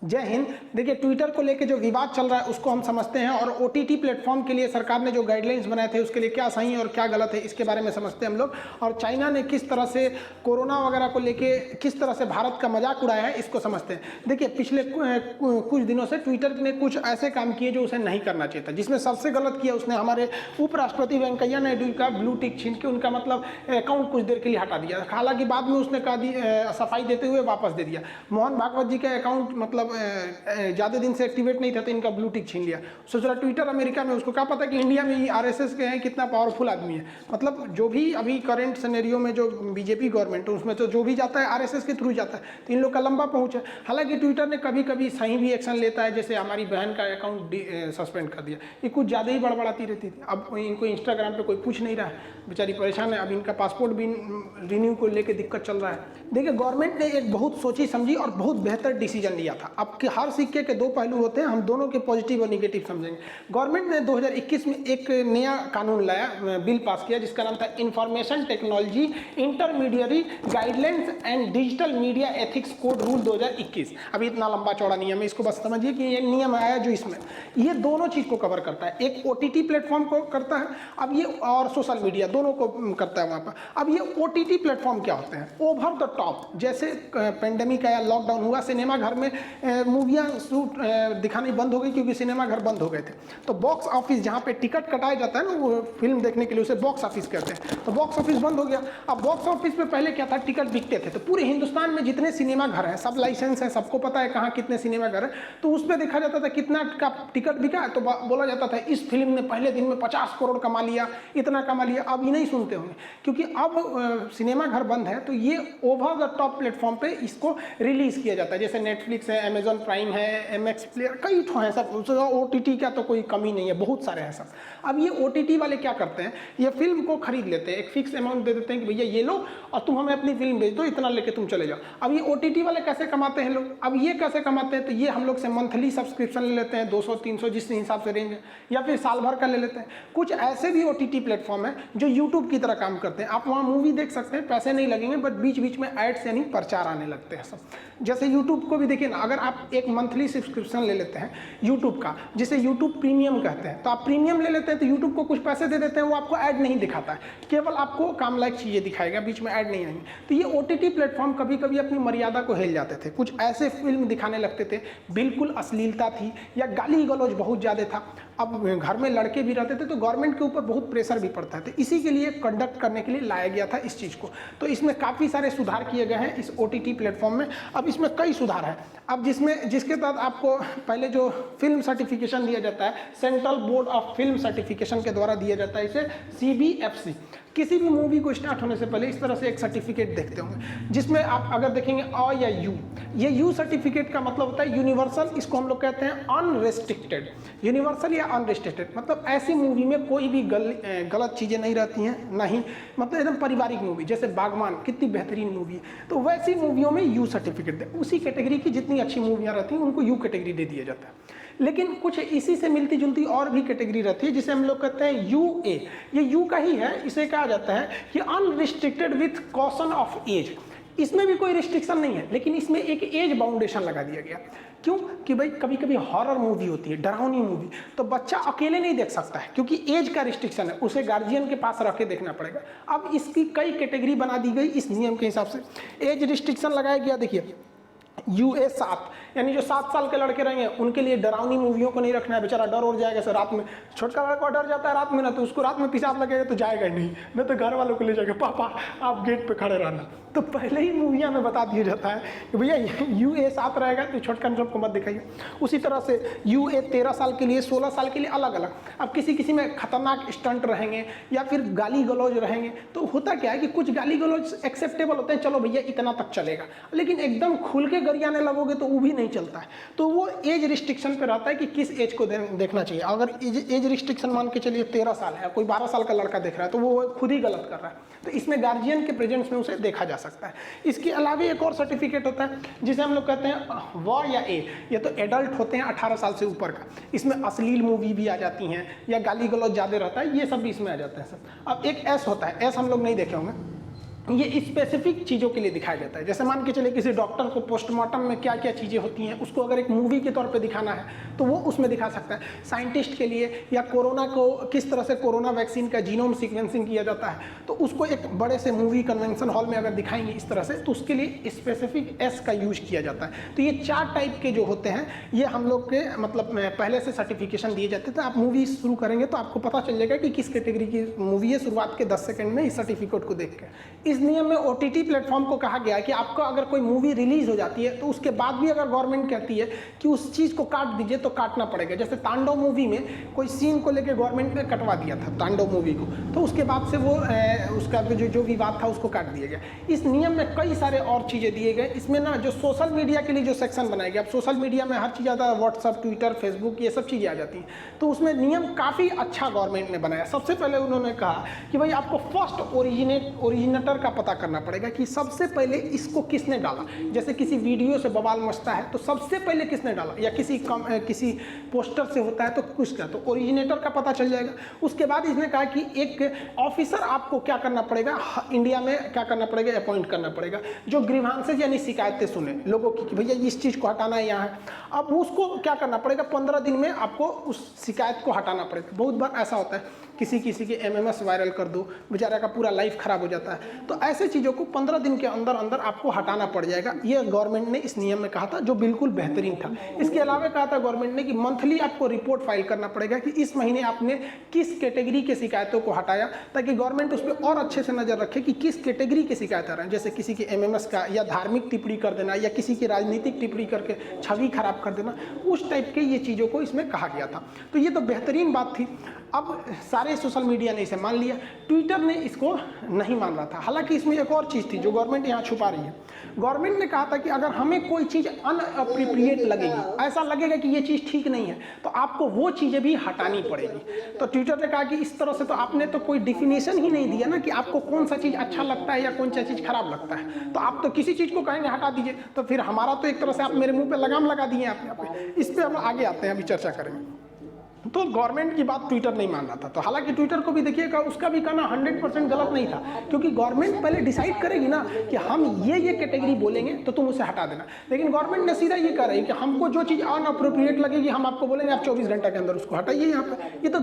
जय हिंद। देखिए, ट्विटर को लेके जो विवाद चल रहा है उसको हम समझते हैं, और ओटीटी प्लेटफॉर्म के लिए सरकार ने जो गाइडलाइंस बनाए थे उसके लिए क्या सही है और क्या गलत है इसके बारे में समझते हैं हम लोग। और चाइना ने किस तरह से कोरोना वगैरह को लेके किस तरह से भारत का मजाक उड़ाया है इसको समझते हैं। देखिए, पिछले कुछ दिनों से ट्विटर ने कुछ ऐसे काम किए जो उसे नहीं करना चाहिए था। जिसमें सबसे गलत किया उसने हमारे उपराष्ट्रपति वेंकैया नायडू का ब्लू टिक छीन के उनका मतलब अकाउंट कुछ देर के लिए हटा दिया। हालांकि बाद में उसने कहा सफाई देते हुए वापस दे दिया। मोहन भागवत जी का अकाउंट मतलब ज़्यादा दिन से एक्टिवेट नहीं था तो इनका ब्लू टिक छीन लिया। सोच रहा ट्विटर अमेरिका में, उसको क्या पता कि इंडिया में ही आरएसएस के हैं, कितना पावरफुल आदमी है। मतलब जो भी अभी करंट सिनेरियो में जो बीजेपी गवर्नमेंट है उसमें तो जो भी जाता है आरएसएस के थ्रू जाता है, तो इन लोग का लंबा पहुंच है। हालांकि ट्विटर ने कभी कभी सही भी एक्शन लेता है, जैसे हमारी बहन का अकाउंट सस्पेंड कर दिया। ये कुछ ज़्यादा ही बड़बड़ाती रहती थी। अब इनको इंस्टाग्राम पर कोई पूछ नहीं रहा है, बेचारी परेशान है। अब इनका पासपोर्ट भी रिन्यू को लेकर दिक्कत चल रहा है। देखिए, गवर्नमेंट ने एक बहुत सोची समझी और बहुत बेहतर डिसीजन लिया था। अब हर सिक्के के दो पहलू होते हैं, हम दोनों के पॉजिटिव और निगेटिव समझेंगे। गवर्नमेंट ने 2021 में एक नया कानून लाया, बिल पास किया, जिसका नाम था information technology intermediary guidelines and digital media ethics code rule 2021। अभी इतना लंबा चौड़ा नियम है, इसको बस समझिए कि ये नियम आया जो इसमें ये दोनों चीज़ को कवर करता है। एक ओटीटी प्लेटफॉर्म को करता है, अब ये और सोशल मीडिया दोनों को करता है वहाँ पर। अब ये ओटीटी प्लेटफॉर्म क्या होते हैं? ओवर द टॉप, जैसे पेंडेमिक आया, लॉकडाउन हुआ, सिनेमा घर में मूवियाँ शूट दिखानी बंद हो गई क्योंकि सिनेमा घर बंद हो गए थे। तो बॉक्स ऑफिस जहाँ पे टिकट कटाया जाता है ना वो फिल्म देखने के लिए, उसे बॉक्स ऑफिस कहते हैं। तो बॉक्स ऑफिस बंद हो गया। अब बॉक्स ऑफिस में पहले क्या था, टिकट बिकते थे। तो पूरे हिंदुस्तान में जितने सिनेमा घर हैं, सब लाइसेंस है, सबको पता है कहाँ कितने सिनेमा घर है। तो उस पर देखा जाता था कितना का टिकट बिका, तो बोला जाता था इस फिल्म ने पहले दिन में 50 करोड़ कमा लिया, इतना कमा लिया। अब ये नहीं सुनते होंगे क्योंकि अब सिनेमा घर बंद है, तो ये ओवर द टॉप प्लेटफॉर्म पे इसको रिलीज किया जाता है। जैसे नेटफ्लिक्स है, अमेजॉन प्राइम है, एमएक्स प्लेयर, कई ठो हैं सब। ओटीटी का तो कोई कमी नहीं है, बहुत सारे हैं सब। अब ये ओटीटी वाले क्या करते हैं, ये फिल्म को खरीद लेते हैं, एक फिक्स अमाउंट दे देते हैं कि भैया ये लो और तुम हमें अपनी फिल्म भेज दो, इतना लेके तुम चले जाओ। अब ये ओटीटी वाले कैसे कमाते हैं लोग? अब ये कैसे कमाते हैं, तो ये हम लोग से मंथली सब्सक्रिप्शन ले लेते हैं, 200-300 जिस हिसाब से रेंज है, या फिर साल भर का ले लेते हैं। कुछ ऐसे भी ओटीटी प्लेटफॉर्म है जो यूट्यूब की तरह काम करते हैं। आप वहाँ मूवी देख सकते हैं, पैसे नहीं लगेंगे, बट बीच बीच में एड्स यानी प्रचार आने लगते हैं सब। जैसे यूट्यूब को भी देखिए ना, अगर आप एक मंथली सब्सक्रिप्शन ले लेते हैं यूट्यूब का, जिसे यूट्यूब प्रीमियम कहते हैं, तो आप प्रीमियम ले लेते हैं तो यूट्यूब को कुछ पैसे दे देते हैं, वो आपको ऐड नहीं दिखाता है, केवल आपको काम लायक चीज़ें दिखाएगा, बीच में ऐड नहीं आएंगे। तो ये ओटीटी प्लेटफॉर्म कभी कभी अपनी मर्यादा को हिल जाते थे। कुछ ऐसे फिल्म दिखाने लगते थे बिल्कुल अश्लीलता थी या गाली गलौज बहुत ज़्यादा था। अब घर में लड़के भी रहते थे तो गवर्नमेंट के ऊपर बहुत प्रेशर भी पड़ता था। इसी के लिए कंडक्ट करने के लिए लाया गया था इस चीज़ को। तो इसमें काफ़ी सारे सुधार किए गए हैं इस ओटीटी प्लेटफॉर्म में। अब इसमें कई सुधार है। अब जिसके तहत आपको पहले जो फिल्म सर्टिफिकेशन दिया जाता है, central board of film certification के द्वारा दिया जाता है, इसे CBFC। किसी भी मूवी को स्टार्ट होने से पहले इस तरह से एक सर्टिफिकेट देखते होंगे, जिसमें आप अगर देखेंगे अ या यू, ये यू सर्टिफिकेट का मतलब होता है यूनिवर्सल। इसको हम लोग कहते हैं अनरेस्ट्रिक्टेड। यूनिवर्सल या अनरेस्ट्रिक्टेड मतलब ऐसी मूवी में कोई भी गलत चीज़ें नहीं रहती हैं, नहीं, मतलब एकदम पारिवारिक मूवी, जैसे बागवान कितनी बेहतरीन मूवी है, तो वैसी मूवियों में यू सर्टिफिकेट दे। उसी कैटेगरी की जितनी अच्छी मूवियाँ रहती हैं उनको यू कैटेगरी दे दिया जाता है। लेकिन कुछ इसी से मिलती जुलती और भी कैटेगरी रहती है जिसे हम लोग कहते हैं UA। ये यू का ही है। इसे कहा जाता है कि unrestricted with caution of age. इसमें भी कोई रिस्ट्रिक्शन नहीं है, लेकिन इसमें एक एज बाउंडेशन लगा दिया गया। क्यों? कि भाई कभी कभी हॉरर मूवी होती है, डरावनी मूवी, तो बच्चा अकेले नहीं देख सकता है क्योंकि एज का रिस्ट्रिक्शन है, उसे गार्जियन के पास रख के देखना पड़ेगा। अब इसकी कई कैटेगरी बना दी गई इस नियम के हिसाब से। एज रिस्ट्रिक्शन लगाया गया, देखिए UA 7, यानी जो 7 साल के लड़के रहेंगे उनके लिए डरावनी मूवियों को नहीं रखना है। बेचारा डर उड़ जाएगा सर रात में। छोटका लड़का डर जाता है रात में ना, तो उसको रात में पेशाब लगेगा तो जाएगा ही नहीं तो घर वालों को ले जाएगा, पापा आप गेट पे खड़े रहना। तो पहले ही मूवियाँ में बता दिया जाता है कि भैया UA 7 रहेगा तो छोटका सबको मत दिखाइए। उसी तरह से UA 13 साल के लिए, 16 साल के लिए अलग अलग। अब किसी में खतरनाक स्टंट रहेंगे या फिर गाली गलौज रहेंगे, तो होता क्या है कि कुछ गाली गलौज एक्सेप्टेबल होते हैं, चलो भैया इतना तक चलेगा, लेकिन एकदम खुल के गरियाने लगोगे तो वो भी नहीं चलता है। तो वो एज रिस्ट्रिक्शन पे रहता है कि किस एज को देखना चाहिए। अगर एज रिस्ट्रिक्शन मान के चलिए 13 साल है, कोई 12 साल का लड़का देख रहा है तो वो खुद ही गलत कर रहा है, तो इसमें गार्जियन के प्रेजेंस में उसे देखा जा सकता है। इसके अलावा एक और सर्टिफिकेट होता है जिसे हम लोग कहते हैं व या ए। ये तो एडल्ट होते हैं 18 साल से ऊपर का। इसमें अश्लील मूवी भी आ जाती हैं या गाली गलौज ज़्यादा रहता है, ये सब भी इसमें आ जाते हैं सब। अब एक एस होता है, एस हम लोग नहीं देखे होंगे। ये स्पेसिफिक चीज़ों के लिए दिखाया जाता है। जैसे मान के चले किसी डॉक्टर को पोस्टमार्टम में क्या क्या चीज़ें होती हैं उसको अगर एक मूवी के तौर पे दिखाना है तो वो उसमें दिखा सकता है। साइंटिस्ट के लिए या कोरोना को किस तरह से कोरोना वैक्सीन का जीनोम सीक्वेंसिंग किया जाता है तो उसको एक बड़े से मूवी कन्वेंशन हॉल में अगर दिखाएंगे इस तरह से तो उसके लिए स्पेसिफिक एस का यूज किया जाता है। तो ये 4 टाइप के जो होते हैं ये हम लोग के मतलब पहले से सर्टिफिकेशन दिए जाते थे। आप मूवी शुरू करेंगे तो आपको पता चल जाएगा कि किस कैटेगरी की मूवी है शुरुआत के 10 सेकंड में इस सर्टिफिकेट को देख के। इस नियम में ओटीटी प्लेटफॉर्म को कहा गया है कि आपको अगर कोई मूवी रिलीज हो जाती है तो उसके बाद भी अगर गवर्नमेंट कहती है कि उस चीज़ को काट दीजिए तो काटना पड़ेगा। जैसे तांडव मूवी में कोई सीन को लेकर गवर्नमेंट ने कटवा दिया था तांडव मूवी को, तो उसके बाद से वो उसका जो विवाद था उसको काट दिया गया। इस नियम में कई सारे और चीज़ें दिए गए। इसमें ना जो सोशल मीडिया के लिए जो सेक्शन बनाया गया, अब सोशल मीडिया में हर चीज़ आता है, व्हाट्सअप, ट्विटर, फेसबुक, ये सब चीज़ें आ जाती हैं। तो उसमें नियम काफ़ी अच्छा गवर्नमेंट ने बनाया। सबसे पहले उन्होंने कहा कि भाई आपको फर्स्ट ओरिजिनेटर का पता करना पड़ेगा कि सबसे पहले इसको किसने डाला। जैसे किसी वीडियो से बवाल मचता है तो सबसे पहले किसने डाला, या किसी पोस्टर से होता है तो किसका, तो ओरिजिनेटर का पता चल जाएगा। उसके बाद इसने कहा कि एक ऑफिसर आपको क्या करना पड़ेगा, इंडिया में क्या करना पड़ेगा, अपॉइंट करना पड़ेगा, जो ग्रीवांसेस यानी शिकायतें सुने लोगों की कि भैया इस चीज़ को हटाना है यहाँ है। अब उसको क्या करना पड़ेगा, 15 दिन में आपको उस शिकायत को हटाना पड़ेगा। बहुत बार ऐसा होता है किसी के एमएमएस वायरल कर दो, बेचारा का पूरा लाइफ खराब हो जाता है। तो ऐसे चीज़ों को 15 दिन के अंदर अंदर आपको हटाना पड़ जाएगा। ये गवर्नमेंट ने इस नियम में कहा था जो बिल्कुल बेहतरीन था। इसके अलावा कहा था गवर्नमेंट ने कि मंथली आपको रिपोर्ट फाइल करना पड़ेगा कि इस महीने आपने किस कैटेगरी के शिकायतों को हटाया, ताकि गवर्नमेंट उस पर और अच्छे से नज़र रखे कि किस कैटेगरी के शिकायत आ रहे हैं। जैसे किसी के एमएमएस का या धार्मिक टिप्पणी कर देना या किसी की राजनीतिक टिप्पणी करके छवि खराब कर देना, उस टाइप के ये चीज़ों को इसमें कहा गया था। तो ये तो बेहतरीन बात थी। अब सारे सोशल मीडिया ने इसे मान लिया, ट्विटर ने इसको नहीं मान रहा था। हालांकि इसमें एक और चीज़ थी जो गवर्नमेंट यहाँ छुपा रही है। गवर्नमेंट ने कहा था कि अगर हमें कोई चीज़ अनअप्रोप्रिएट लगेगी, ऐसा लगेगा कि ये चीज़ ठीक नहीं है, तो आपको वो चीज़ें भी हटानी पड़ेगी। तो ट्विटर ने कहा कि इस तरह से तो आपने तो कोई डिफिनेशन ही नहीं दिया ना कि आपको कौन सा चीज़ अच्छा लगता है या कौन सा चीज़ खराब लगता है। तो आप तो किसी चीज़ को कहेंगे हटा दीजिए, तो फिर हमारा तो एक तरह से आप मेरे मुँह पर लगाम लगा दिए आप यहाँ पे। इस पर हम आगे आते हैं, अभी चर्चा करेंगे। तो गवर्नमेंट की बात ट्विटर नहीं मान रहा था। तो हालांकि ट्विटर को भी देखिएगा, उसका भी कहना 100% गलत नहीं था, क्योंकि गवर्नमेंट पहले डिसाइड करेगी ना कि हम ये कैटेगरी बोलेंगे तो तुम उसे हटा देना। लेकिन गवर्नमेंट ने सीधा ये कह रही है कि हमको जो चीज़ अनअप्रोप्रिएट लगेगी हम आपको बोलेंगे आप 24 घंटे के अंदर उसको हटाइए। यहाँ पे ये तो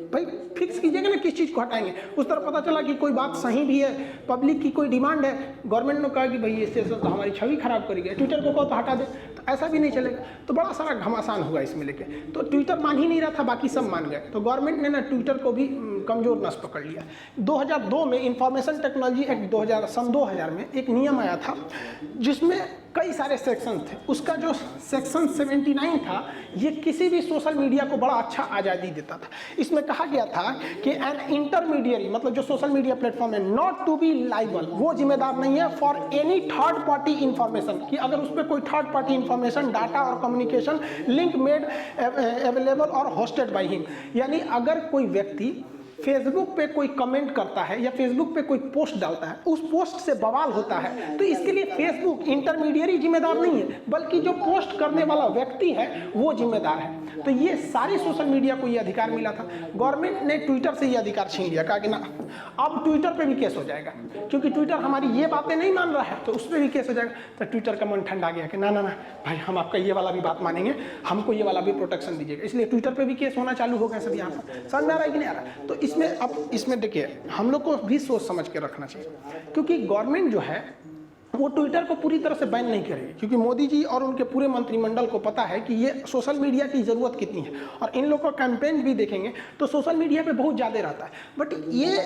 भाई फिक्स कीजिएगा ना किस चीज़ को हटाएंगे। उस तरह पता चला कि कोई बात सही भी है, पब्लिक की कोई डिमांड है, गवर्नमेंट ने कहा कि भाई इससे तो हमारी छवि खराब करेगी, ट्विटर को कहो तो हटा दे, तो ऐसा भी नहीं चलेगा। तो बड़ा सारा घमासान हुआ इसमें लेके। तो ट्विटर मान ही नहीं रहा था, बाकी सब मान गए। तो गवर्नमेंट ने ना ट्विटर को भी कमज़ोर नस पकड़ लिया। 2002 में इंफॉर्मेशन टेक्नोलॉजी एक्ट सन 2000 में एक नियम आया था जिसमें कई सारे सेक्शन थे। उसका जो सेक्शन 79 था ये किसी भी सोशल मीडिया को बड़ा अच्छा आज़ादी देता था। इसमें कहा गया था कि एन इंटरमीडियरी, मतलब जो सोशल मीडिया प्लेटफॉर्म है, नॉट टू बी लाइबल, वो जिम्मेदार नहीं है for any third party information, कि अगर उस पर कोई थर्ड पार्टी इंफॉर्मेशन, डाटा और कम्युनिकेशन लिंक मेड अवेलेबल और होस्टेड बाई हिम। यानी अगर कोई व्यक्ति फेसबुक पे कोई कमेंट करता है या फेसबुक पे कोई पोस्ट डालता है, उस पोस्ट से बवाल होता है, तो इसके लिए फेसबुक इंटरमीडियरी जिम्मेदार नहीं है, बल्कि जो पोस्ट करने वाला व्यक्ति है वो जिम्मेदार है। तो ये सारे सोशल मीडिया को ये अधिकार मिला था। गवर्नमेंट ने ट्विटर से ये अधिकार छीन लिया, कहा कि ना अब ट्विटर पे भी केस हो जाएगा, क्योंकि ट्विटर हमारी ये बातें नहीं मान रहा है तो उस पर भी केस हो जाएगा। तो ट्विटर का मन ठंडा गया कि ना ना ना भाई, हम आपका ये वाला भी बात मानेंगे, हमको ये वाला भी प्रोटेक्शन दीजिएगा। इसलिए ट्विटर पे भी केस होना चालू हो गया सब यहाँ पर। समझ में आ रहा है कि नहीं आ रहा है? तो इसमें देखिए हम लोग को भी सोच समझ के रखना चाहिए, क्योंकि गवर्नमेंट जो है वो ट्विटर को पूरी तरह से बैन नहीं करेगी, क्योंकि मोदी जी और उनके पूरे मंत्रिमंडल को पता है कि ये सोशल मीडिया की ज़रूरत कितनी है। और इन लोगों का कैंपेन भी देखेंगे तो सोशल मीडिया पे बहुत ज़्यादा रहता है, बट ये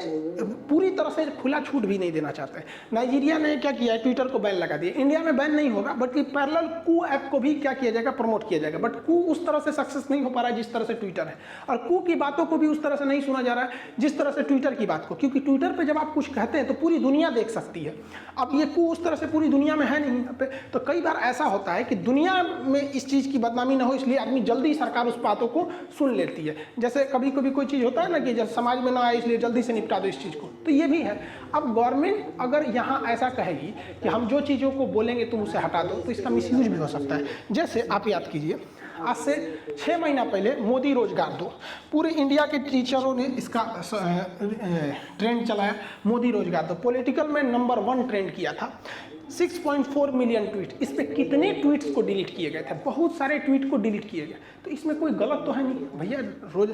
पूरी तरह से खुला छूट भी नहीं देना चाहते। नाइजीरिया ने क्या किया है, ट्विटर को बैन लगा दिया। इंडिया में बैन नहीं होगा, बल्कि पैरेलल कू ऐप को भी क्या किया जाएगा, प्रमोट किया जाएगा। बट कू उस तरह से सक्सेस नहीं हो पा रहा है जिस तरह से ट्विटर है, और कू की बातों को भी उस तरह से नहीं सुना जा रहा है जिस तरह से ट्विटर की बात को, क्योंकि ट्विटर पर जब आप कुछ कहते हैं तो पूरी दुनिया देख सकती है। अब ये कू उस तरह से पूरी दुनिया में है नहीं पे। तो कई बार ऐसा होता है कि दुनिया में इस चीज़ की बदनामी ना हो, इसलिए आदमी जल्दी सरकार उस बातों को सुन लेती है। जैसे कभी कभी कोई चीज़ होता है ना कि जब समाज में ना आए इसलिए जल्दी से निपटा दो इस चीज़ को, तो ये भी है। अब गवर्नमेंट अगर यहाँ ऐसा कहेगी कि हम जो चीज़ों को बोलेंगे तुम उसे हटा दो, तो इसका मिसयूज भी हो सकता है। जैसे आप याद कीजिए, आज से 6 महीना पहले मोदी रोजगार दो, पूरे इंडिया के टीचरों ने इसका ट्रेंड चलाया, मोदी रोजगार दो, पॉलिटिकल में नंबर 1 ट्रेंड किया था। 6.4 मिलियन ट्वीट, इस पे कितने ट्वीट्स को डिलीट किए गए थे, बहुत सारे ट्वीट को डिलीट किए गए। तो इसमें कोई गलत तो है नहीं भैया, रोज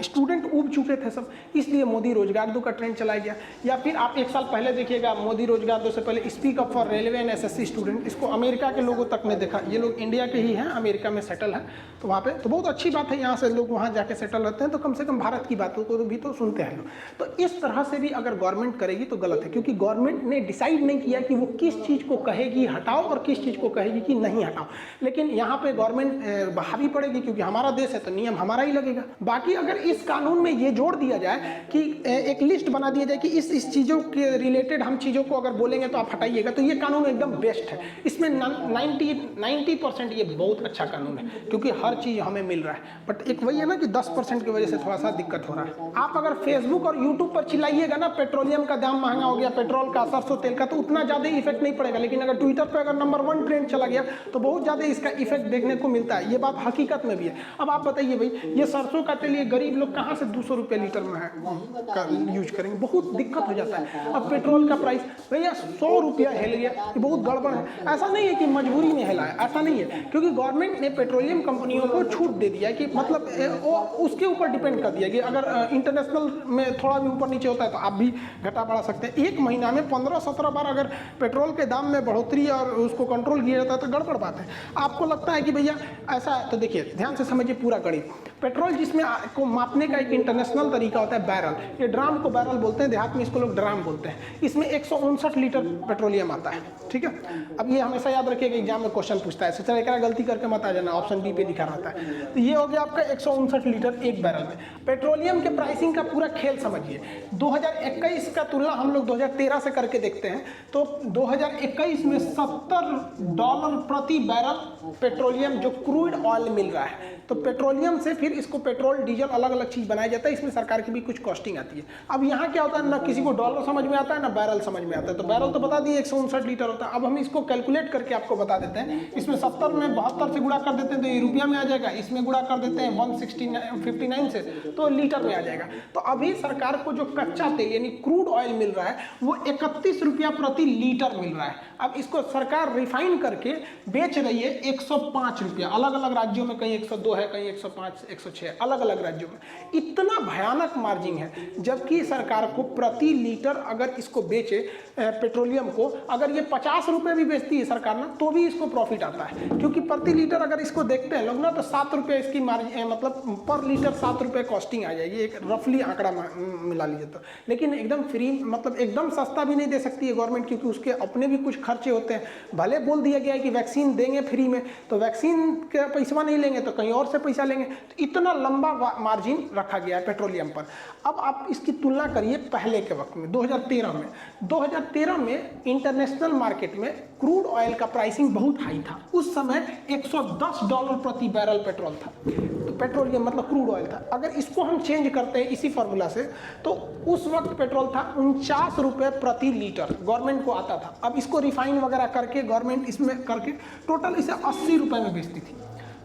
स्टूडेंट ऊब चुके थे सब, इसलिए मोदी रोजगार दो का ट्रेंड चलाया गया। या फिर आप 1 साल पहले देखिएगा, मोदी रोजगार दो से पहले speak up for railway and SSC student, इसको अमेरिका के लोगों तक ने देखा। ये लोग इंडिया के ही हैं, अमेरिका में सेटल है, तो वहाँ पे तो बहुत अच्छी बात है, यहाँ से लोग वहाँ जाके सेटल रहते हैं, तो कम से कम भारत की बातों को भी तो सुनते हैं लोग। तो इस तरह से भी अगर गवर्नमेंट करेगी तो गलत है, क्योंकि गवर्नमेंट ने डिसाइड नहीं किया कि वो किस चीज़ को कहेगी हटाओ और किस चीज़ को कहेगी कि नहीं हटाओ। लेकिन यहाँ पे गवर्नमेंट हावी पड़ेगी, क्योंकि हमारा देश है तो नियम हमारा ही लगेगा। बाकी अगर इस कानून में ये जोड़ दिया जाए कि एक लिस्ट बना दिया जाए कि इस चीज़ों के रिलेटेड हम चीज़ों को अगर बोलेंगे तो आप हटाइएगा, तो ये कानून एकदम बेस्ट है। इसमें 90% ये बहुत अच्छा कानून है, क्योंकि हर चीज़ हमें मिल रहा है। बट एक वही है ना कि 10% की वजह से थोड़ा सा दिक्कत हो रहा है। आप अगर फेसबुक और यूट्यूब पर चिल्लाइएगा ना पेट्रोलियम का दाम महंगा हो गया, पेट्रोल का, सरसों तेल का, तो उतना ज़्यादा इफेक्ट नहीं पड़ेगा। लेकिन अगर ट्विटर पे अगर नंबर 1 ट्रेंड चला गया तो बहुत ज़्यादा इसका इफेक्ट देखने को मिलता है। ये बात हकीकत में भी है। अब आप बताइए भाई, ये सरसों का तेल ये गरीब लोग कहाँ से 200 रुपये लीटर में है यूज करेंगे, बहुत दिक्कत हो जाता है। अब पेट्रोल का प्राइस भैया 100 रुपया हिल गया, ये बहुत गड़बड़ है। ऐसा नहीं है कि मजबूरी में हिला है, ऐसा नहीं है, क्योंकि गवर्नमेंट ने पेट्रोलियम कंपनियों को छूट दे दिया कि मतलब वो उसके ऊपर डिपेंड कर दिया कि अगर इंटरनेशनल में थोड़ा भी ऊपर नीचे होता है तो आप भी घटा बढ़ा सकते हैं। एक महीना में 15-17 बार अगर पेट्रोल के दाम में बढ़ोतरी और उसको कंट्रोल किया जाता है तो गड़बड़ बात है। आपको लगता है कि भैया ऐसा है, तो देखिए ध्यान से समझिए पूरा गणित। पेट्रोल जिसमें को मापने का एक इंटरनेशनल तरीका होता है बैरल, ये ड्राम को बैरल बोलते हैं, देहात में इसको लोग ड्राम बोलते हैं। इसमें 159 लीटर पेट्रोलियम आता है, ठीक है। अब ये हमेशा याद रखिएगा, एग्जाम में क्वेश्चन पूछता है, सोचा एक गलती करके मत आ जाना, ऑप्शन बी पे लिखा रहता है। तो ये हो गया आपका 159 लीटर एक बैरल में। पेट्रोलियम के प्राइसिंग का पूरा खेल समझिए। 2021 का तुलना हम लोग 2013 से करके देखते हैं, तो 2021 में $70 प्रति बैरल पेट्रोलियम जो क्रूड ऑयल मिल रहा है। तो पेट्रोलियम से फिर इसको पेट्रोल डीजल अलग अलग चीज़ बनाया जाता है, इसमें सरकार की भी कुछ कॉस्टिंग आती है। अब यहाँ क्या होता है, ना किसी को डॉलर समझ में आता है ना बैरल समझ में आता है। तो बैरल तो बता दिए 159 लीटर होता है। अब हम इसको कैलकुलेट करके आपको बता देते हैं। इसमें 70 में 72 से गुणा कर देते हैं तो ये रुपया में आ जाएगा, इसमें गुणा कर देते हैं 159 से तो लीटर में आ जाएगा। तो अभी सरकार को जो कच्चा तेल यानी क्रूड ऑयल मिल रहा है वो 31 रुपया प्रति लीटर मिल रहा है। अब इसको सरकार रिफाइन करके बेच रही है 105 रुपया, अलग अलग राज्यों में कहीं 102 है, कहीं 105, 106, अलग अलग राज्यों में। इतना भयानक मार्जिन है, जबकि सरकार को प्रति लीटर अगर इसको बेचे पेट्रोलियम को, अगर ये 50 रुपये भी बेचती है सरकार ना, तो भी इसको प्रॉफिट आता है। क्योंकि प्रति लीटर अगर इसको देखते हैं लोग ना, तो 7 रुपये इसकी मार्जिन, मतलब पर लीटर 7 रुपये कॉस्टिंग आ जाएगी, एक रफली आंकड़ा मिला लीजिए तो। लेकिन एकदम फ्री, मतलब एकदम सस्ता भी नहीं दे सकती है गवर्नमेंट, क्योंकि उसके अपने भी कुछ खर्चे होते हैं। भले बोल दिया गया है कि वैक्सीन देंगे फ्री में, तो वैक्सीन का पैसा नहीं लेंगे तो कहीं और से पैसा लेंगे। तो इतना लंबा मार्जिन रखा गया है पेट्रोलियम पर। अब आप इसकी तुलना करिए पहले के वक्त में, 2013 में इंटरनेशनल मार्केट में क्रूड ऑयल का प्राइसिंग बहुत हाई था। उस समय $110 प्रति बैरल पेट्रोल था, तो पेट्रोलियम मतलब क्रूड ऑयल था। अगर इसको हम चेंज करते हैं इसी फॉर्मूला से, तो उस वक्त पेट्रोल था 49 रुपये प्रति लीटर, गवर्नमेंट को आता था। अब इसको रिफाइन वगैरह करके गवर्नमेंट इसमें करके टोटल इसे 80 रुपये में बेचती थी।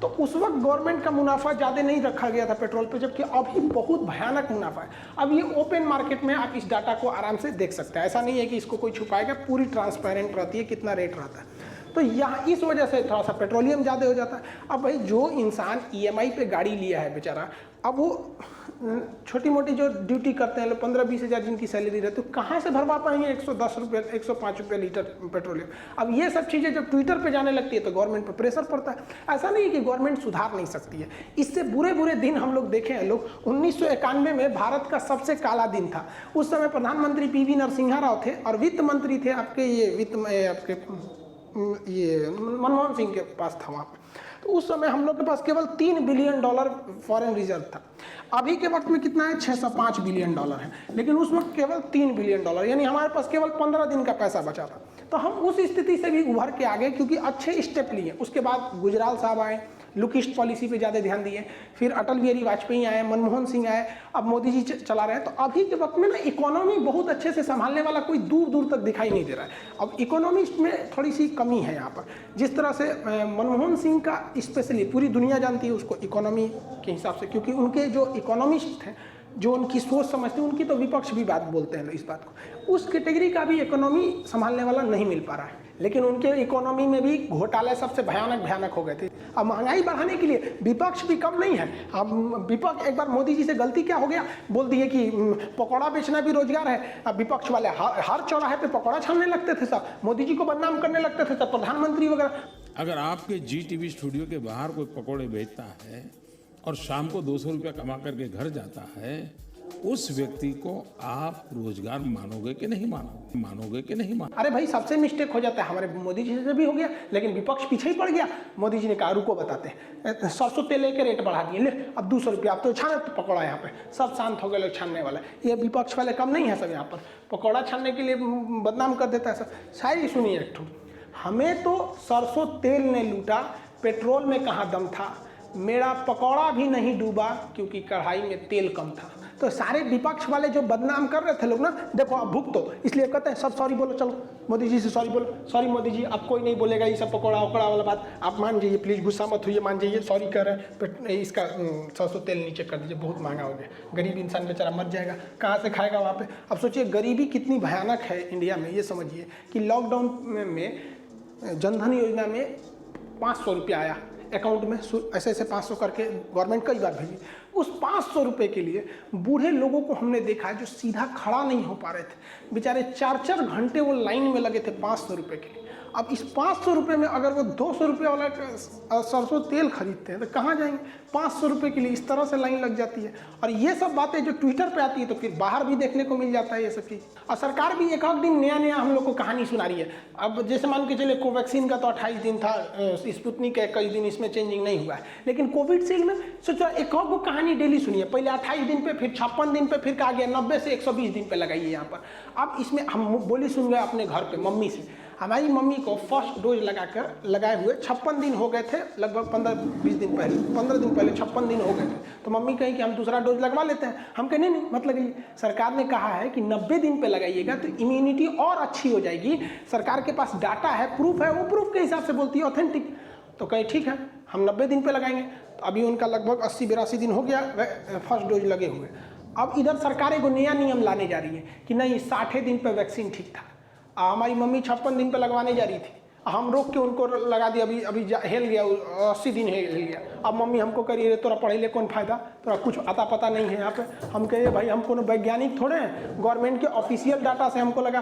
तो उस वक्त गवर्नमेंट का मुनाफा ज़्यादा नहीं रखा गया था पेट्रोल पे, जबकि अभी बहुत भयानक मुनाफा है। अब ये ओपन मार्केट में आप इस डाटा को आराम से देख सकते हैं, ऐसा नहीं है कि इसको कोई छुपाएगा, पूरी ट्रांसपेरेंट रहती है कितना रेट रहता है। तो यहाँ इस वजह से थोड़ा सा पेट्रोलियम ज़्यादा हो जाता है। अब भाई जो इंसान EMI पे गाड़ी लिया है बेचारा, अब वो छोटी मोटी जो ड्यूटी करते हैं लोग, 15-20 हज़ार जिनकी सैलरी रहती है, तो कहाँ से भरवा पाएंगे 110 रुपये 105 रुपये लीटर पेट्रोलियम। अब ये सब चीज़ें जब ट्विटर पे जाने लगती है तो गवर्नमेंट पर प्रेशर पड़ता है। ऐसा नहीं है कि गवर्नमेंट सुधार नहीं सकती है, इससे बुरे बुरे दिन हम लोग देखे हैं। लोग 1991 में भारत का सबसे काला दिन था। उस समय प्रधानमंत्री PV नरसिम्हा राव थे और वित्त मंत्री थे आपके ये मनमोहन सिंह के पास था वहाँ पे। तो उस समय हम लोग के पास केवल $3 बिलियन फॉरेन रिजर्व था। अभी के वक्त में कितना है, $605 बिलियन है, लेकिन उस वक्त केवल $3 बिलियन, यानी हमारे पास केवल 15 दिन का पैसा बचा था। तो हम उस स्थिति से भी उभर के आ गए क्योंकि अच्छे स्टेप लिए। उसके बाद गुजराल साहब आए, लुकिस्ट पॉलिसी पे ज़्यादा ध्यान दिए, फिर अटल बिहारी वाजपेयी आए, मनमोहन सिंह आए, अब मोदी जी चला रहे हैं। तो अभी के वक्त में ना इकोनॉमी बहुत अच्छे से संभालने वाला कोई दूर दूर तक दिखाई नहीं दे रहा है। अब इकोनॉमिस्ट में थोड़ी सी कमी है यहाँ पर। जिस तरह से मनमोहन सिंह का स्पेशली पूरी दुनिया जानती है उसको इकोनॉमी के हिसाब से, क्योंकि उनके जो इकोनॉमिस्ट हैं, जो उनकी सोच समझते हैं, उनकी तो विपक्ष भी बात बोलते हैं इस बात को। उस कैटेगरी का भी इकोनॉमी संभालने वाला नहीं मिल पा रहा है। लेकिन उनके इकोनॉमी में भी घोटाले सबसे भयानक हो गए थे। अब महंगाई बढ़ाने के लिए विपक्ष भी कम नहीं है। अब विपक्ष एक बार मोदी जी से गलती क्या हो गया, बोल दिए कि पकौड़ा बेचना भी रोजगार है। अब विपक्ष वाले हर चौराहे पे पकौड़ा छानने लगते थे सब, मोदी जी को बदनाम करने लगते थे सब, प्रधानमंत्री वगैरह। अगर आपके GTV स्टूडियो के बाहर कोई पकौड़े बेचता है और शाम को 200 रुपया कमा करके घर जाता है, उस व्यक्ति को आप रोजगार मानोगे कि नहीं मानोगे? अरे भाई, सबसे मिस्टेक हो जाता है, हमारे मोदी जी से भी हो गया, लेकिन विपक्ष पीछे ही पड़ गया। मोदी जी ने कहा रुको बताते हैं, सरसों तेल के रेट बढ़ा दिए, ले अब 200 रुपया, अब तो छाने तो पकौड़ा। यहाँ पे सब शांत हो गए लोग छानने वाले। ये विपक्ष वाले कम नहीं है सब, यहाँ पर पकौड़ा छानने के लिए बदनाम कर देता है सब। शायरी सुनिए एक ठो, हमें तो सरसों तेल ने लूटा, पेट्रोल में कहाँ दम था, मेरा पकौड़ा भी नहीं डूबा क्योंकि कढ़ाई में तेल कम था। तो सारे विपक्ष वाले जो बदनाम कर रहे थे लोग ना, देखो आप भुगतो, इसलिए कहते हैं सब सॉरी बोलो, चलो मोदी जी से सॉरी बोलो, सॉरी मोदी जी, अब कोई नहीं बोलेगा ये सब पकौड़ा उकड़ा वाला बात, आप मान जाइए प्लीज़, गुस्सा मत होइए, मान जाइए, सॉरी कर रहे हैं, इसका सरसों तेल नीचे कर दीजिए, बहुत महंगा हो गया, गरीब इंसान बेचारा मर जाएगा, कहाँ से खाएगा वहाँ पे। अब सोचिए गरीबी कितनी भयानक है इंडिया में। ये समझिए कि लॉकडाउन में जनधन योजना में 500 रुपया आया अकाउंट में, ऐसे 500 करके गवर्नमेंट कई बार भेजी। उस 500 रुपये के लिए बूढ़े लोगों को हमने देखा है जो सीधा खड़ा नहीं हो पा रहे थे, बेचारे 4-4 घंटे वो लाइन में लगे थे 500 रुपये के लिए। अब इस 500 रुपये में अगर वो 200 रुपये वाला सरसों तेल खरीदते हैं तो कहाँ जाएंगे? 500 रुपये के लिए इस तरह से लाइन लग जाती है। और ये सब बातें जो ट्विटर पे आती है तो फिर बाहर भी देखने को मिल जाता है ये सब चीज़। और सरकार भी एक दिन नया हम लोग को कहानी सुना रही है। अब जैसे मान के चले कोवैक्सीन का तो 28 दिन था, स्पुतनिक का कई दिन, इसमें चेंजिंग नहीं हुआ है। लेकिन कोविडशील्ड में सोचो एक कहानी डेली सुनिए, पहले 28 दिन पे, फिर 56 दिन पे, फिर कहा गया 90 से 120 दिन पे लगाइए यहाँ पर। अब इसमें हम बोली सुन गए अपने घर पे मम्मी से, हमारी मम्मी को फर्स्ट डोज लगाए हुए 56 दिन हो गए थे, लगभग 15 दिन पहले 56 दिन हो गए थे। तो मम्मी कही कि हम दूसरा डोज लगवा लेते हैं। हम कहे नहीं मत लगाइए, सरकार ने कहा है कि 90 दिन पे लगाइएगा तो इम्यूनिटी और अच्छी हो जाएगी, सरकार के पास डाटा है, प्रूफ है, वो प्रूफ के हिसाब से बोलती है, ऑथेंटिक। तो कहे ठीक है हम 90 दिन पे लगाएंगे। तो अभी उनका लगभग 80-82 दिन हो गया फर्स्ट डोज लगे हुए। अब इधर सरकार एक नया नियम लाने जा रही है कि नहीं 60 दिन पे वैक्सीन ठीक था। हमारी मम्मी 56 दिन पे लगवाने जा रही थी, हम रोक के उनको लगा दिया, अभी हेल गया 80 दिन हेल गया। अब मम्मी हमको करिए तोरा पढ़े ले कौन फायदा, तोरा कुछ आता पता नहीं है यहाँ पे। हम कहिए भाई हम कोनो वैज्ञानिक थोड़े हैं, गवर्नमेंट के ऑफिशियल डाटा से हमको लगा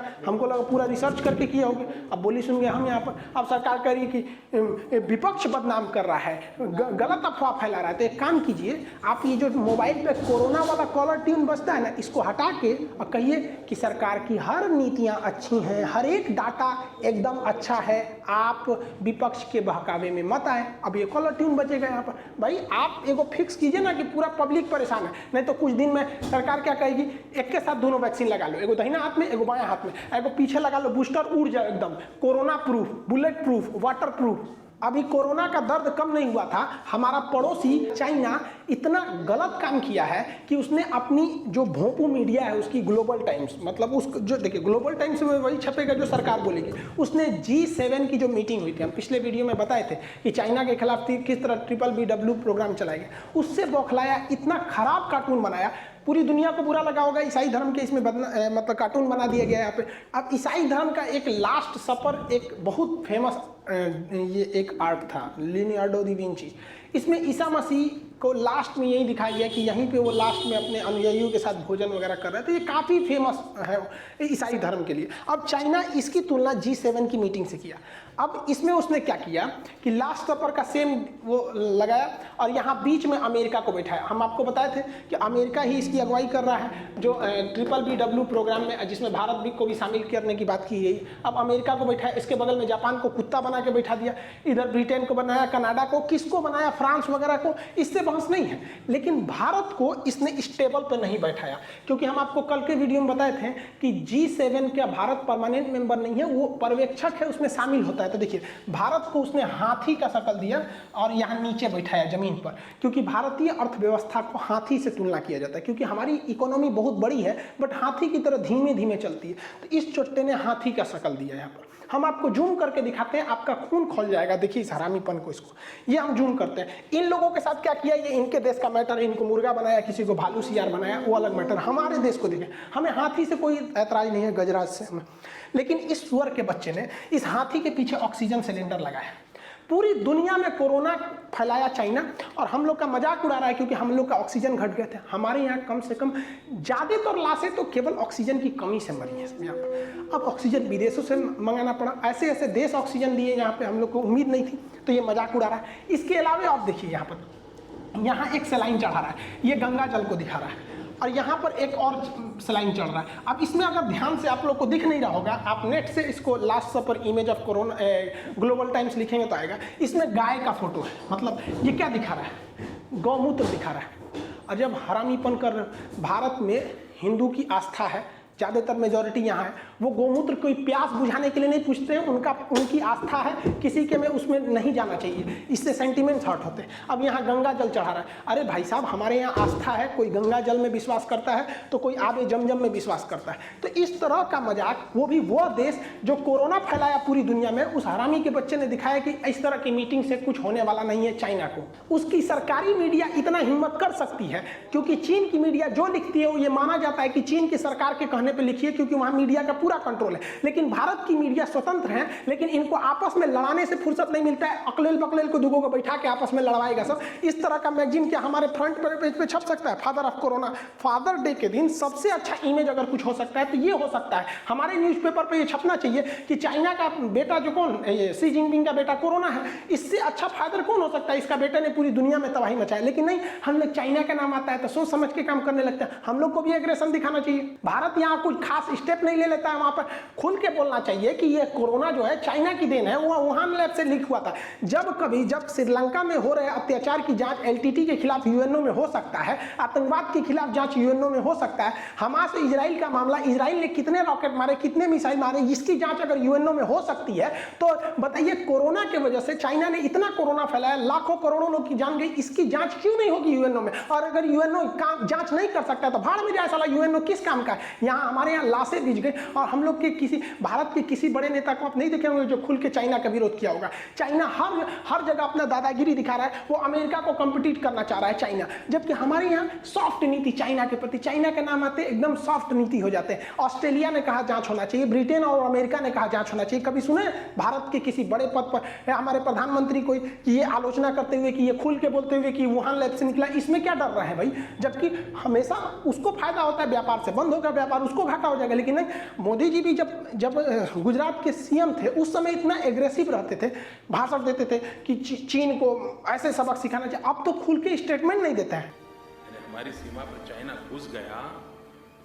पूरा रिसर्च करके किया होगा। अब बोली सुन गए हम यहाँ पर। अब सरकार कह रही है कि विपक्ष बदनाम कर रहा है, गलत अफवाह फैला रहा है। तो एक काम कीजिए, आप ये जो मोबाइल पे कोरोना वाला कॉलर ट्यून बजता है ना, इसको हटा के और कहिए कि सरकार की हर नीतियाँ अच्छी हैं, हर एक डाटा एकदम अच्छा है, आप विपक्ष के बहकावे में मत आए। अब ये कॉलर ट्यून बचेगा यहाँ पर। भाई आप एगो फिक्स कीजिए ना कि पूरा पब्लिक परेशान है, नहीं तो कुछ दिन में सरकार क्या कहेगी, एक के साथ दोनों वैक्सीन लगा लो, एगो दाहिना हाथ में एगो बायां हाथ में, एगो पीछे लगा लो, बूस्टर उड़ जाए एकदम, corona proof, bullet proof, water proof. अभी कोरोना का दर्द कम नहीं हुआ था, हमारा पड़ोसी चाइना इतना गलत काम किया है कि उसने अपनी जो भोंपू मीडिया है उसकी ग्लोबल टाइम्स, मतलब उस जो देखिए ग्लोबल टाइम्स में वही छपेगा जो सरकार बोलेगी। उसने G7 की जो मीटिंग हुई थी, हम पिछले वीडियो में बताए थे कि चाइना के खिलाफ किस तरह BBBW प्रोग्राम चलाएगा, उससे बौखलाया, इतना खराब कार्टून बनाया, पूरी दुनिया को बुरा लगा होगा। ईसाई धर्म के इसमें मतलब कार्टून बना दिया गया यहाँ पे। अब ईसाई धर्म का एक लास्ट सपर एक बहुत फेमस ये एक आर्ट था, लियोनार्डो दा विंची। इसमें ईसा मसीह को लास्ट में यही दिखाया गया कि यहीं पे वो लास्ट में अपने अनुयायियों के साथ भोजन वगैरह कर रहे थे। ये काफ़ी फेमस है ईसाई धर्म के लिए। अब चाइना इसकी तुलना G7 की मीटिंग से किया। अब इसमें उसने क्या किया कि लास्ट सपर का सेम वो लगाया और यहाँ बीच में अमेरिका को बैठाया। हम आपको बताए थे कि अमेरिका ही इसकी अगुवाई कर रहा है जो BBBW प्रोग्राम में, जिसमें भारत भी को भी शामिल करने की बात की गई। अब अमेरिका को बैठाया, इसके बगल में जापान को कुत्ता बना बना के बैठा दिया, इधर ब्रिटेन को बनाया, कनाडा को, किसको बनाया, फ्रांस वगैरह को, इससे बहस नहीं है। लेकिन भारत को इसने स्टेबल पे नहीं बैठाया, क्योंकि हम आपको कल के वीडियो में बताए थे कि G7 का भारत परमानेंट मेंबर नहीं है, वो पर्यवेक्षक है, उसमें शामिल होता है। तो देखिए भारत को उसने हाथी का शक्ल दिया और यहाँ नीचे बैठाया जमीन पर, क्योंकि भारतीय अर्थव्यवस्था को हाथी से तुलना किया जाता है, क्योंकि हमारी इकोनॉमी बहुत बड़ी है बट हाथी की तरह धीमे धीमे चलती है। तो इस चोट्टे ने हाथी का शक्ल दिया यहाँ पर। हम आपको जूम करके दिखाते हैं, आपका खून खोल जाएगा। देखिए इस हरामीपन को, इसको ये हम जूम करते हैं। इन लोगों के साथ क्या किया, ये इनके देश का मैटर, इनको मुर्गा बनाया, किसी को भालू सियार बनाया, वो अलग मैटर। हमारे देश को देखें, हमें हाथी से कोई ऐतराज नहीं है, गजराज से हमें, लेकिन इस सुअर के बच्चे ने इस हाथी के पीछे ऑक्सीजन सिलेंडर लगाया। पूरी दुनिया में कोरोना फैलाया चाइना, और हम लोग का मजाक उड़ा रहा है क्योंकि हम लोग का ऑक्सीजन घट गए थे। हमारे यहाँ कम से कम ज़्यादातर लाशें तो केवल ऑक्सीजन की कमी से मरी है यहाँ पर। अब ऑक्सीजन विदेशों से मंगाना पड़ा, ऐसे ऐसे देश ऑक्सीजन दिए यहाँ पे, हम लोग को उम्मीद नहीं थी, तो ये मजाक उड़ा रहा है। इसके अलावा आप देखिए यहाँ पर, यहाँ एक सलाइन चढ़ा रहा है, ये गंगा जल को दिखा रहा है, और यहाँ पर एक और सलाइन चल रहा है। अब इसमें अगर ध्यान से आप लोग को दिख नहीं रहा होगा, आप नेट से इसको last suffer image of corona global times लिखेंगे तो आएगा। इसमें गाय का फोटो है, मतलब ये क्या दिखा रहा है, गौमूत्र दिखा रहा है। और जब हरामीपन कर, भारत में हिंदू की आस्था है, ज़्यादातर मेजॉरिटी यहाँ है, वो गोमूत्र कोई प्यास बुझाने के लिए नहीं पूछते हैं, उनकी आस्था है किसी के में उसमें नहीं जाना चाहिए, इससे सेंटिमेंट्स हर्ट होते हैं। अब यहाँ गंगा जल चढ़ा रहा है, अरे भाई साहब हमारे यहाँ आस्था है, कोई गंगा जल में विश्वास करता है तो कोई आबे जमजम में विश्वास करता है। तो इस तरह का मजाक, वो भी वो देश जो कोरोना फैलाया पूरी दुनिया में, उस हरामी के बच्चे ने दिखाया कि इस तरह की मीटिंग से कुछ होने वाला नहीं है चाइना को। उसकी सरकारी मीडिया इतना हिम्मत कर सकती है, क्योंकि चीन की मीडिया जो लिखती है वो ये माना जाता है कि चीन की सरकार के कहने पे लिखी है, क्योंकि वहां मीडिया का पूरा कंट्रोल है। लेकिन भारत की मीडिया स्वतंत्र है, लेकिन इनको आपस में लड़ाने से फुर्सत नहीं मिलता है। अकलेल बकलेल को दुगो को बैठा के आपस में लड़वाएगा सब। इस तरह का मैगजीन क्या हमारे फ्रंट पेज पे छप सकता है? Father of corona, father day के दिन सबसे अच्छा इमेज अगर कुछ हो सकता है तो ये हो सकता है। हमारे न्यूज़पेपर पे ये छपना चाहिए कि चाइना का बेटा जो कौन, शी जिनपिंग का बेटा कोरोना है, इससे अच्छा फादर कौन हो सकता है? इसका बेटे ने पूरी दुनिया में तबाही मचाई। लेकिन नहीं, हम लोग चाइना का नाम आता है तो सोच समझ के काम करने लगते हैं। हम लोग को भी एग्रेशन दिखाना चाहिए। भारत यहाँ कुछ खास स्टेप नहीं ले लेता है, वहां पर खुल के बोलना चाहिए कि ये कोरोना जो है चाइना की देन है, वो वुहान लैब से लीक हुआ था। जब श्रीलंका में हो रहे अत्याचार की जांच एलटीटी के खिलाफ यूएनओ में हो सकता है, आतंकवाद के खिलाफ जांच यूएनओ में हो सकता है, हमास इजराइल का मामला, इजराइल ने कितने रॉकेट मारे, कितने मिसाइल मारे, इसकी जांच अगर यूएनओ में हो सकती है तो बताइए कोरोना की वजह से चाइना ने इतना कोरोना फैलाया, लाखों करोड़ों लोग की जान गई, इसकी जांच क्यों नहीं होगी यूएनओ में? और अगर यूएनओ जांच नहीं कर सकता तो भाड़ में जाए साला, यूएनओ किस काम का है? यहाँ हमारे यहाँ लाशें बिछ गई, और हम लोग के किसी भारत के किसी बड़े नेता को आप नहीं देखे होंगे जो खुल के चाइना का विरोध किया होगा। चाइना हर जगह अपना दादागिरी दिखा रहा है, वो अमेरिका को कम्पिटिट करना चाह रहा है चाइना, जबकि हमारे यहाँ सॉफ्ट नीति चाइना के प्रति, चाइना के नाम आते एकदम सॉफ्ट नीति हो जाते हैं। ऑस्ट्रेलिया ने कहा जांच होना चाहिए, ब्रिटेन और अमेरिका ने कहा जांच होना चाहिए। कभी सुने भारत के किसी बड़े पद पर हमारे प्रधानमंत्री को ये आलोचना करते हुए कि ये खुल के बोलते हुए कि वुहान लैब से निकला? इसमें क्या डर रहा है भाई? जबकि हमेशा उसको फायदा होता है व्यापार से, बंद होगा व्यापार उसको घाटा हो जाएगा। लेकिन नहीं, मोदी जी भी जब गुजरात के सीएम थे उस समय इतना एग्रेसिव रहते थे, भाषण देते थे कि चीन को ऐसे सबक सिखाना चाहिए। अब तो खुल के स्टेटमेंट नहीं देता है। हमारी सीमा पर चाइना घुस गया,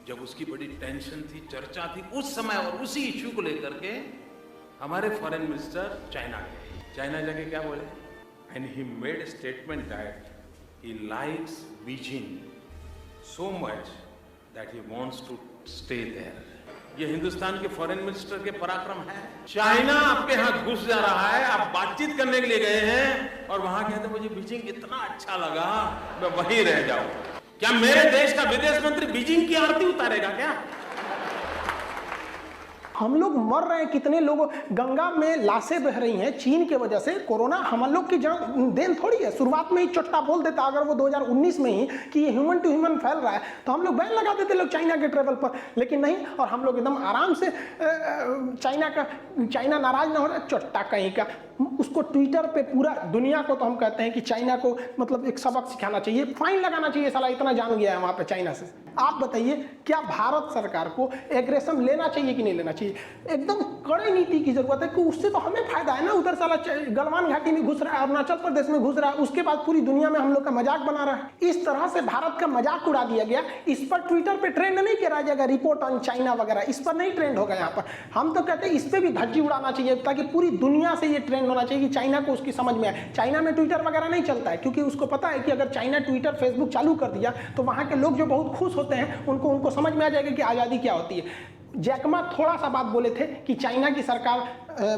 जब उसकी बड़ी टेंशन थी, चर्चा थी उस समय, और उसी इश्यू को लेकर के हमारे फॉरेन मिनिस्टर चाइना गए। चाइना जाके क्या बोले? And he made a statement that he likes Beijing so much that he wants to stay there. ये हिंदुस्तान के फॉरेन मिनिस्टर के पराक्रम है। चाइना आपके यहाँ घुस जा रहा है, आप बातचीत करने के लिए गए हैं और वहां कहते मुझे बीजिंग इतना अच्छा लगा, मैं वहीं रह जाऊं। क्या मेरे देश का विदेश मंत्री बीजिंग की आरती उतारेगा क्या? हम लोग मर रहे हैं, कितने लोग, गंगा में लाशें बह रही हैं चीन के वजह से। कोरोना हम लोग की देन थोड़ी है। शुरुआत में ही चोट्टा बोल देता अगर वो 2019 में ही कि ये ह्यूमन टू ह्यूमन फैल रहा है तो हम लोग बैन लगा देते लोग चाइना के ट्रेवल पर। लेकिन नहीं, और हम लोग एकदम आराम से चाइना नाराज ना हो रहा है। चोट्टा कहीं का, उसको ट्विटर पे पूरा दुनिया को तो हम कहते हैं कि चाइना को मतलब एक सबक सिखाना चाहिए, फाइन लगाना चाहिए, साला इतना जान गया है वहां पे चाइना से। आप बताइए क्या भारत सरकार को एग्रेशन लेना चाहिए कि नहीं लेना चाहिए? एकदम कड़े नीति की जरूरत है कि उससे तो हमें फायदा है ना। उधर साला गलवान घाटी में घुस रहा है, अरुणाचल प्रदेश में घुस रहा है, उसके बाद पूरी दुनिया में हम लोग का मजाक बना रहा है। इस तरह से भारत का मजाक उड़ा दिया गया। इस पर ट्विटर पे ट्रेंड नहीं किया जाएगा, रिपोर्ट ऑन चाइना वगैरह, इस पर नहीं ट्रेंड होगा। यहाँ पर हम तो कहते हैं इस पर भी धज्जी उड़ाना चाहिए ताकि पूरी दुनिया से ये ट्रेंड ट्रेंड होना चाहिए कि चाइना को उसकी समझ में आए। चाइना में ट्विटर वगैरह नहीं चलता है, क्योंकि उसको पता है कि अगर चाइना ट्विटर फेसबुक चालू कर दिया तो वहाँ के लोग जो बहुत खुश होते हैं उनको समझ में आ जाएगा कि आज़ादी क्या होती है। जैकमा थोड़ा सा बात बोले थे कि चाइना की सरकार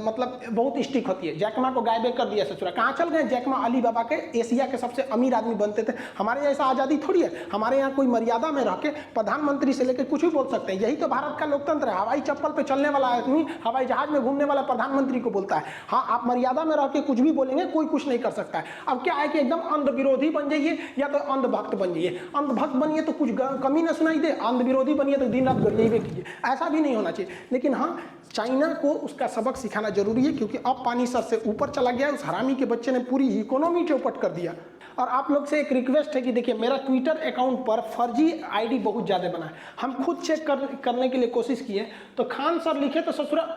मतलब बहुत स्ट्रिक्ट होती है, जैकमा को गायब कर दिया ससुरा। कहाँ चल गए जैकमा? अली बाबा के एशिया के सबसे अमीर आदमी बनते थे। हमारे जैसा आज़ादी थोड़ी है, हमारे यहाँ कोई मर्यादा में रह के प्रधानमंत्री से लेकर कुछ भी बोल सकते हैं। यही तो भारत का लोकतंत्र है। हवाई चप्पल पे चलने वाला आदमी हवाई जहाज में घूमने वाला प्रधानमंत्री को बोलता है हाँ आप मर्यादा में रह के कुछ भी बोलेंगे, कोई कुछ नहीं कर सकता है। अब क्या है कि एकदम अंध विरोधी बन जाइए या तो अंधभक्त बन जाइए। अंधभक्त बनिए तो कुछ कमी ना सुनाई दे, अंध विरोधी बनिए तो दिन रात गरिए कीजिए, ऐसा भी नहीं होना चाहिए। लेकिन हाँ, चाइना को उसका सबक सिखाना जरूरी है, क्योंकि अब पानी सर से ऊपर चला गया। उस हरामी के बच्चे ने पूरी इकोनॉमी चौपट कर दिया। और आप लोग से एक रिक्वेस्ट है कि देखिए, मेरा ट्विटर अकाउंट पर फर्जी आईडी बहुत ज़्यादा बना है। हम खुद चेक करने के लिए कोशिश किए तो खान सर लिखे तो ससुरा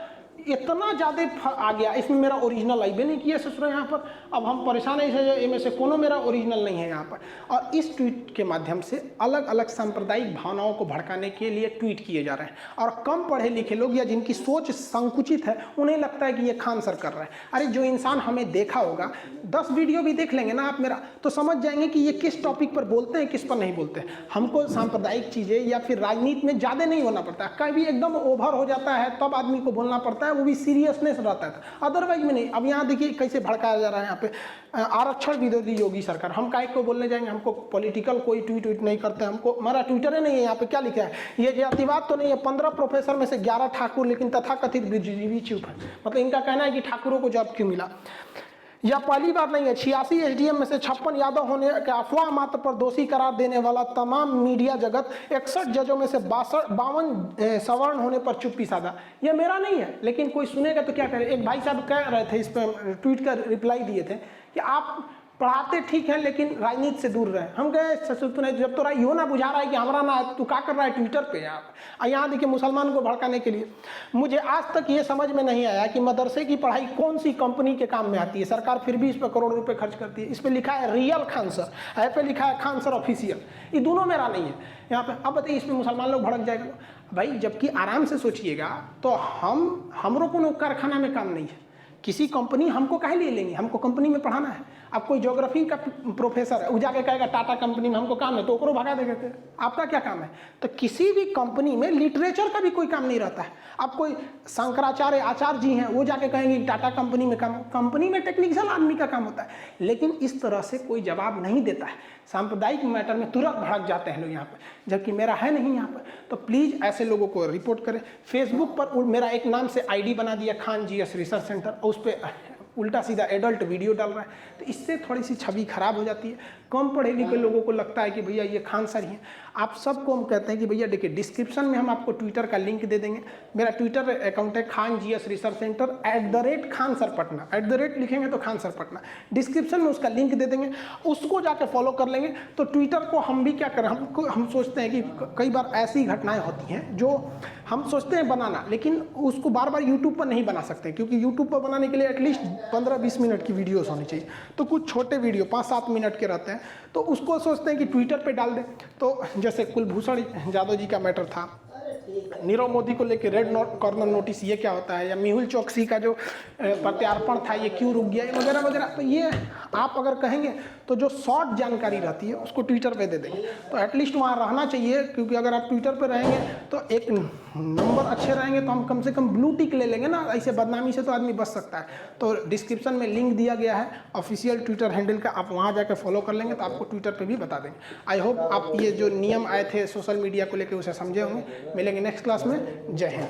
इतना ज़्यादा आ गया, इसमें मेरा ओरिजिनल आईबे नहीं किया ससुरा यहाँ पर। अब हम परेशान है, इनमें से कोनो मेरा ओरिजिनल नहीं है यहाँ पर। और इस ट्वीट के माध्यम से अलग अलग सांप्रदायिक भावनाओं को भड़काने के लिए ट्वीट किए जा रहे हैं। और कम पढ़े लिखे लोग या जिनकी सोच संकुचित है उन्हें लगता है कि ये खान सर कर रहे हैं। अरे जो इंसान हमें देखा होगा, 10 वीडियो भी देख लेंगे ना आप मेरा, तो समझ जाएंगे कि ये किस टॉपिक पर बोलते हैं, किस पर नहीं बोलते हैं। हमको सांप्रदायिक चीज़ें या फिर राजनीति में ज़्यादा नहीं होना पड़ता है। कभी एकदम ओवर हो जाता है तब आदमी को बोलना पड़ता है, वो भी सीरियसनेस रहता है, अदरवाइज में नहीं। अब यहाँ देखिए कैसे भड़काया जा रहा है यहाँ पे आरक्षण विरोधी योगी सरकार। हम काहे को बोलने जाएंगे? हमको पॉलिटिकल कोई ट्वीट नहीं करते, हमको हमारा ट्विटर ही नहीं है। यहाँ पे क्या लिखा है? ये जातिवाद तो नहीं है। 15 प्रोफेसर में से 11 ठाकुर, लेकिन तथाकथित बुद्धिजीवी चुप है। मतलब इनका कहना है कि ठाकुरों को जॉब क्यों मिला। यह पहली बार नहीं है। 86 एसडीएम में से 56 यादव होने के अफवाह मात्र पर दोषी करार देने वाला तमाम मीडिया जगत, 61 जजों में से 52 सवर्ण होने पर चुप्पी साधा। यह मेरा नहीं है, लेकिन कोई सुनेगा तो क्या करे। एक भाई साहब कह रहे थे, इस पर ट्वीट कर रिप्लाई दिए थे कि आप पढ़ाते ठीक है लेकिन राजनीति से दूर रहे। हम गए ससुर नहीं, जब तोरा यो ना बुझा रहा है कि हमारा ना है, तू क्या कर रहा है ट्विटर पे यार। यहाँ देखिए मुसलमान को भड़काने के लिए। मुझे आज तक ये समझ में नहीं आया कि मदरसे की पढ़ाई कौन सी कंपनी के काम में आती है। सरकार फिर भी इस पर करोड़ रुपए खर्च करती है। इस पर लिखा है रियल खान सर, ऐप पे लिखा है खान सर ऑफिशियल। ये दोनों मेरा नहीं है यहाँ पे। अब बताइए इसमें मुसलमान लोग भड़क जाएगा भाई। जबकि आराम से सोचिएगा तो हमरो को कारखाना में काम नहीं है। किसी कंपनी हमको काहे लिए लेंगे? हमको कंपनी में पढ़ाना है। अब कोई ज्योग्राफी का प्रोफेसर है, वो जाके कहेगा टाटा कंपनी में हमको काम है, तो ओकरो भगा देंगे। आपका क्या काम है? तो किसी भी कंपनी में लिटरेचर का भी कोई काम नहीं रहता है। अब कोई शंकराचार्य आचार्य जी हैं, वो जाके कहेंगे कि टाटा कंपनी में काम। कंपनी में टेक्निकल आदमी का काम होता है। लेकिन इस तरह से कोई जवाब नहीं देता है। सांप्रदायिक मैटर में तुरंत भड़क जाते हैं लोग यहाँ पर, जबकि मेरा है नहीं यहाँ पर। तो प्लीज़ ऐसे लोगों को रिपोर्ट करें। फेसबुक पर मेरा एक नाम से आईडी बना दिया खान जीएस रिसर्च सेंटर, और उस पर उल्टा सीधा एडल्ट वीडियो डाल रहा है। तो इससे थोड़ी सी छवि खराब हो जाती है। कम पढ़े लिखे लोगों को लगता है कि भैया ये खान सर ही हैं। आप सबको हम कहते हैं कि भैया देखिए, डिस्क्रिप्शन में हम आपको ट्विटर का लिंक दे देंगे। मेरा ट्विटर अकाउंट है Khan GS research centre @Khan sir Patna. @ लिखेंगे तो खान सर पटना। डिस्क्रिप्शन में उसका लिंक दे देंगे, उसको जाके फॉलो कर लेंगे। तो ट्विटर को हम भी क्या करें, हम सोचते हैं कि कई बार ऐसी घटनाएं होती हैं जो हम सोचते हैं बनाना, लेकिन उसको बार बार यूट्यूब पर नहीं बना सकते, क्योंकि यूट्यूब पर बनाने के लिए एटलीस्ट 15-20 मिनट की वीडियोस होनी चाहिए। तो कुछ छोटे वीडियो 5-7 मिनट के रहते हैं, तो उसको सोचते हैं कि ट्विटर पे डाल दें। तो जैसे कुलभूषण जाधव जी का मैटर था, नीरव मोदी को लेकर रेड कॉर्नर नोटिस ये क्या होता है, या मेहुल चौकसी का जो प्रत्यार्पण था ये क्यों रुक गया, वगैरह वगैरह। तो ये आप अगर कहेंगे तो जो शॉर्ट जानकारी रहती है उसको ट्विटर पे दे देंगे, तो एटलीस्ट वहाँ रहना चाहिए। क्योंकि अगर आप ट्विटर पे रहेंगे तो एक नंबर अच्छे रहेंगे तो हम कम से कम ब्लू टिक ले लेंगे ना। ऐसे बदनामी से तो आदमी बच सकता है। तो डिस्क्रिप्शन में लिंक दिया गया है ऑफिशियल ट्विटर हैंडल का, आप वहाँ जाकर फॉलो कर लेंगे तो आपको ट्विटर पर भी बता देंगे। आई होप आप ये जो नियम आए थे सोशल मीडिया को लेकर उसे समझे होंगे। मिलेंगे नेक्स्ट क्लास में। जय हिंद।